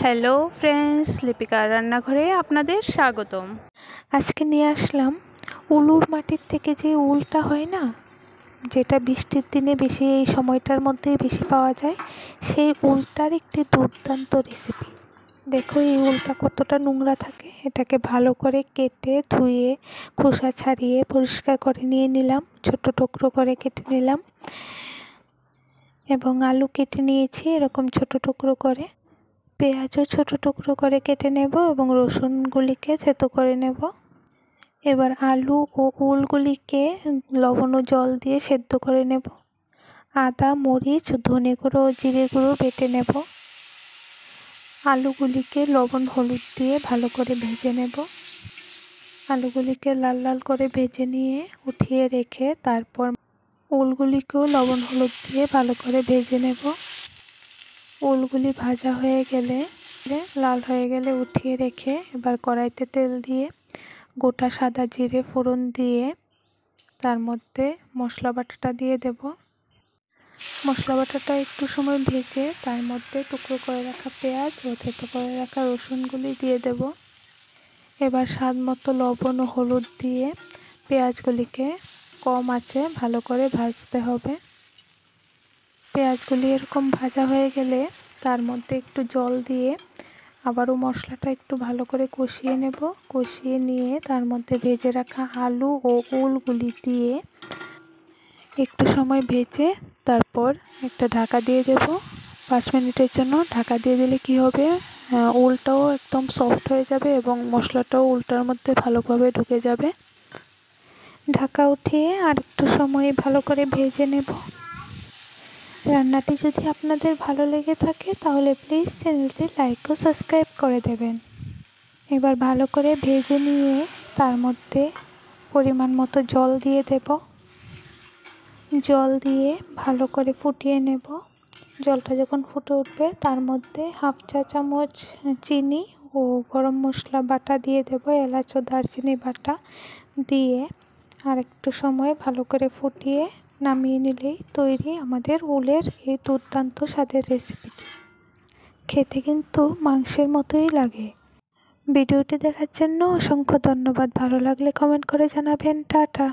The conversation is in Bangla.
হ্যালো ফ্রেন্ডস, লিপিকার রান্নাঘরে আপনাদের স্বাগতম। আজকে নিয়ে আসলাম উলুর মাটির থেকে যে উলটা হয় না, যেটা বৃষ্টির দিনে বেশি, এই সময়টার মধ্যেই বেশি পাওয়া যায়, সেই উলটার একটি দুর্দান্ত রেসিপি। দেখো এই উলটা কতটা নোংরা থাকে। এটাকে ভালো করে কেটে ধুয়ে খোসা ছাড়িয়ে পরিষ্কার করে নিয়ে নিলাম, ছোট টুকরো করে কেটে নিলাম এবং আলু কেটে নিয়েছি এরকম ছোট টুকরো করে। পেঁয়াজও ছোট টুকরো করে কেটে নেব এবং রসুনগুলিকে থেতো করে নেব। এবার আলু ও উলগুলিকে লবণ ও জল দিয়ে সেদ্ধ করে নেব। আদা, মরিচ, ধনে গুঁড়ো ও জিরে গুঁড়ো বেটে নেব। আলুগুলিকে লবণ হলুদ দিয়ে ভালো করে ভেজে নেব। আলুগুলিকে লাল লাল করে ভেজে নিয়ে উঠিয়ে রেখে তারপর উলগুলিকেও লবণ হলুদ দিয়ে ভালো করে ভেজে নেব। উলগুলি ভাজা হয়ে গেলে, লাল হয়ে গেলে উঠিয়ে রেখে এবার কড়াইতে তেল দিয়ে গোটা সাদা জিরে ফোড়ন দিয়ে তার মধ্যে মশলা বাটাটা দিয়ে দেব। মশলা বাটাটা একটু সময় ভেজে তার মধ্যে টুকরো করে রাখা পেঁয়াজ ও থেতো করে রাখা রসুনগুলি দিয়ে দেব। এবার স্বাদ মতো লবণ ও হলুদ দিয়ে পেঁয়াজগুলিকে কম আঁচে ভালো করে ভাজতে হবে। পেঁয়াজগুলি এরকম ভাজা হয়ে গেলে তার মধ্যে একটু জল দিয়ে আবারও মশলাটা একটু ভালো করে কষিয়ে নেব। কষিয়ে নিয়ে তার মধ্যে ভেজে রাখা আলু ও উলগুলি দিয়ে একটু সময় ভেজে তারপর একটা ঢাকা দিয়ে দেব 5 মিনিটের জন্য। ঢাকা দিয়ে দিলে কি হবে, উলটাও একদম সফট হয়ে যাবে এবং মশলাটাও উলটার মধ্যে ভালোভাবে ঢুকে যাবে। ঢাকা উঠিয়ে আর একটু সময় ভালো করে ভেজে নেব। রান্নাটি যদি আপনাদের ভালো লেগে থাকে তাহলে প্লিজ চ্যানেলটি লাইক ও সাবস্ক্রাইব করে দেবেন। এবার ভালো করে ভেজে নিয়ে তার মধ্যে পরিমাণ মতো জল দিয়ে দেব। জল দিয়ে ভালো করে ফুটিয়ে নেব। জলটা যখন ফুটে উঠবে তার মধ্যে হাফ চা চামচ চিনি ও গরম মশলা বাটা দিয়ে দেব, এলাচ ও দারচিনি বাটা দিয়ে আর একটু সময় ভালো করে ফুটিয়ে নামিয়ে নিলেই তৈরি আমাদের উলের এই দুর্দান্ত স্বাদের রেসিপিটি। খেতে কিন্তু মাংসের মতোই লাগে। ভিডিওটি দেখার জন্য অসংখ্য ধন্যবাদ। ভালো লাগলে কমেন্ট করে জানাবেন। টাটা।